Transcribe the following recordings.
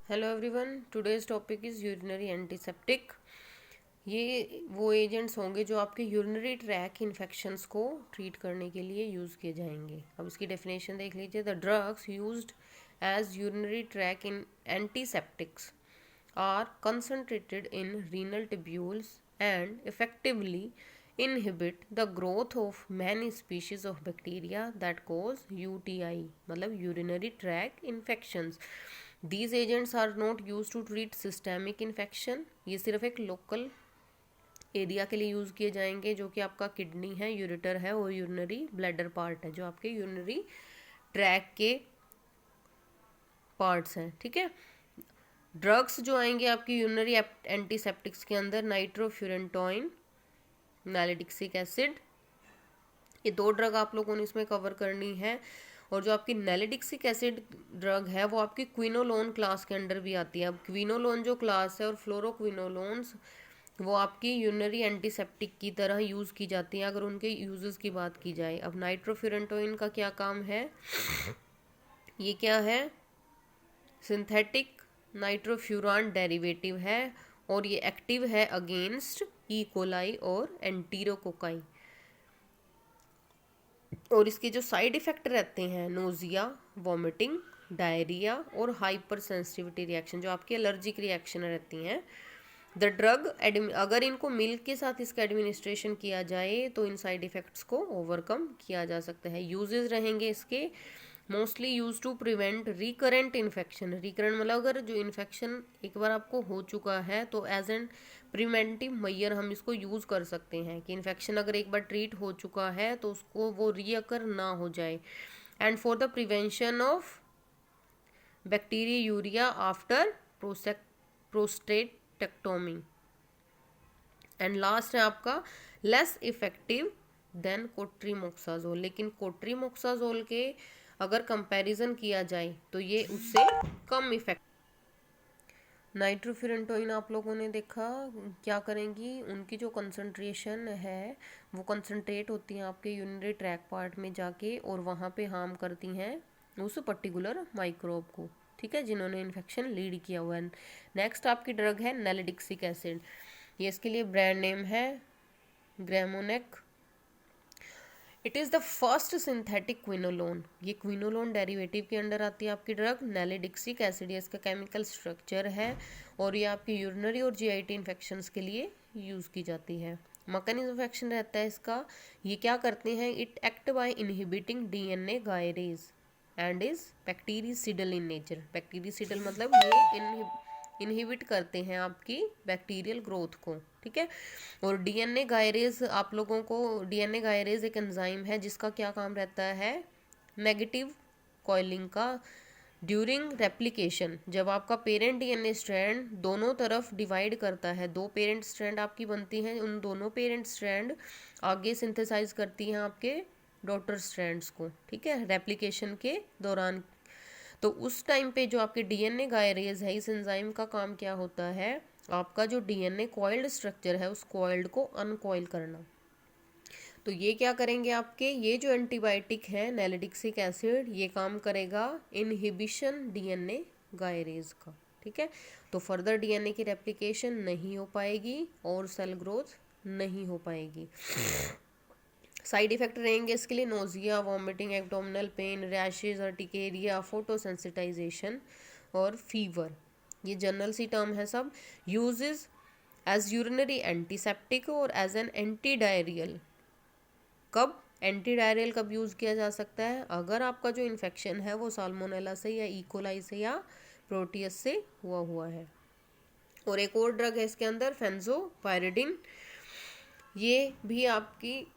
Hello everyone, today's topic is urinary antiseptic. ये वो agents होंगे जो आपके यूरिनरी ट्रैक इन्फेक्शंस को ट्रीट करने के लिए यूज़ किए जाएंगे। अब इसकी डेफिनेशन देख लीजिए। The drugs used as urinary tract in antiseptics are concentrated in renal tubules and effectively inhibit the growth of many species of bacteria that cause UTI मतलब urinary tract infections. These agents are not used to treat systemic infection. ये सिर्फ एक local area के लिए use किए जाएंगे, जो कि आपका किडनी है, यूरेटर है और यूरिनरी ब्लैडर पार्ट है, जो आपके यूरिनरी ट्रैक के पार्ट्स हैं। ठीक है। ड्रग्स जो आएंगे आपकी यूरिनरी एंटीसेप्टिक्स के अंदर, नाइट्रोफ्यूरेंटोइन, नैलिडिक्सिक एसिड, ये दो ड्रग आप लोगों ने इसमें कवर करनी है। और जो आपकी नैलिडिक्सिक एसिड ड्रग है वो आपकी क्विनोलोन क्लास के अंडर भी आती है। अब क्विनोलोन जो क्लास है और फ्लोरोक्विनोलोन्स वो आपकी यूरिनरी एंटीसेप्टिक की तरह यूज़ की जाती हैं अगर उनके यूजेस की बात की जाए। अब नाइट्रोफ्यूरेंटोइन का क्या काम है? ये क्या है? सिंथेटिक नाइट्रोफ्यूरान डेरिवेटिव है और ये एक्टिव है अगेंस्ट ई कोलाई और एंटीरोकोकाई। और इसके जो साइड इफ़ेक्ट रहते हैं, नोजिया, वॉमिटिंग, डायरिया और हाइपर सेंसिटिविटी रिएक्शन, जो आपकी एलर्जिक रिएक्शन रहती हैं। द ड्रग अगर इनको मिल्क के साथ इसका एडमिनिस्ट्रेशन किया जाए तो इन साइड इफ़ेक्ट्स को ओवरकम किया जा सकता है। यूजेस रहेंगे इसके, mostly use to prevent recurrent infection. Recurrent मतलब अगर जो इन्फेक्शन एक बार आपको हो चुका है तो एज एन प्रिवेंटिव मैयर हम इसको यूज़ कर सकते हैं कि इन्फेक्शन अगर एक बार ट्रीट हो चुका है तो उसको वो रीअकर ना हो जाए। And for the prevention of bacteriuria after prostatectomy. And last है आपका लेस इफेक्टिव देन कोट्रीमोक्साजोल। लेकिन कोट्रीमोक्साजोल के अगर कंपैरिजन किया जाए तो ये उससे कम इफेक्ट। नाइट्रोफ्यूरेंटोइन आप लोगों ने देखा क्या करेंगी, उनकी जो कंसंट्रेशन है वो कंसंट्रेट होती हैं आपके यूरिनरी ट्रैक पार्ट में जाके और वहाँ पे हार्म करती हैं उस पर्टिकुलर माइक्रोब को। ठीक है, जिन्होंने इन्फेक्शन लीड किया हुआ है। नेक्स्ट आपकी ड्रग है नैलिडिक्सिक एसिड। ये इसके लिए ब्रांड नेम है Gramoneg. It is the first synthetic quinolone. ये क्विनोलोन डेरिवेटिव के अंडर आती है आपकी ड्रग नैलिडिक्सिक एसिड। ये इसका केमिकल स्ट्रक्चर है और ये आपकी यूरिनरी और जीआईटी इन्फेक्शंस के लिए यूज़ की जाती है। मैकेनिज्म ऑफ एक्शन रहता है इसका, ये क्या करते हैं, it act by inhibiting DNA gyrase and is bactericidal in nature. Bactericidal मतलब ये इनहिबिट करते हैं आपकी बैक्टीरियल ग्रोथ को। ठीक है। और डीएनए गायरेज आप लोगों को, डीएनए गायरेज एक एंजाइम है जिसका क्या काम रहता है, नेगेटिव कॉइलिंग का ड्यूरिंग रेप्लिकेशन। जब आपका पेरेंट डीएनए स्ट्रैंड दोनों तरफ डिवाइड करता है, दो पेरेंट स्ट्रैंड आपकी बनती हैं, उन दोनों पेरेंट स्ट्रैंड आगे सिंथेसाइज करती हैं आपके डॉटर स्ट्रैंड्स को। ठीक है, रेप्लिकेशन के दौरान। तो उस टाइम पे जो आपके डीएनए गायरेज है, इस एंजाइम का काम क्या होता है, आपका जो डीएनए कॉइल्ड स्ट्रक्चर है उस कॉइल्ड को अनकॉइल करना। तो ये क्या करेंगे आपके, ये जो एंटीबायोटिक है नैलिडिक्सिक एसिड, ये काम करेगा इनहिबिशन डीएनए गायरेज का। ठीक है, तो फर्दर डीएनए की रेप्लिकेशन नहीं हो पाएगी और सेल ग्रोथ नहीं हो पाएगी। साइड इफेक्ट रहेंगे इसके लिए nausea, vomiting, abdominal pain, rashes, urticaria, photosensitization और फीवर। ये जनरल सी टर्म है सब। यूजेस एज यूरिनरी एंटीसेप्टिक और एज एन एंटी डायरियल। कब एंटी डायरियल कब यूज़ किया जा सकता है, अगर आपका जो इन्फेक्शन है वो साल्मोनेला से या इकोलाई से या प्रोटियस से हुआ है। और एक और ड्रग है इसके अंदर फेंजोपायरिडिन। ये भी आपकी,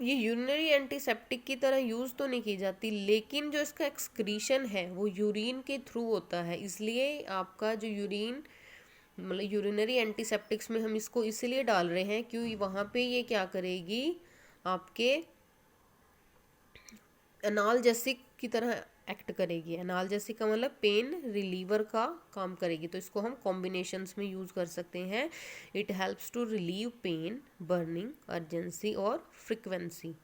ये यूरिनरी एंटीसेप्टिक की तरह यूज़ तो नहीं की जाती, लेकिन जो इसका एक्सक्रीशन है वो यूरिन के थ्रू होता है। इसलिए आपका जो यूरिन मतलब यूरिनरी एंटीसेप्टिक्स में हम इसको इसलिए डाल रहे हैं क्योंकि वहाँ पे ये क्या करेगी, आपके एनाल्जेसिक की तरह एक्ट करेगी। एनाल्जेसिक का मतलब पेन रिलीवर का काम करेगी। तो इसको हम कॉम्बिनेशंस में यूज़ कर सकते हैं। It helps to relieve pain, burning, urgency और frequency.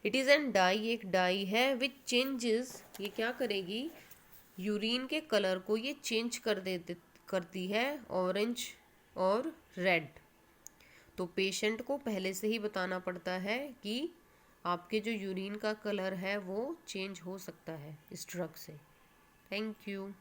It is an dye, एक डाई है विच चेंजेस, ये क्या करेगी, यूरिन के कलर को ये चेंज करती है ऑरेंज और रेड। तो पेशेंट को पहले से ही बताना पड़ता है कि आपके जो यूरिन का कलर है वो चेंज हो सकता है इस ड्रग से। Thank you.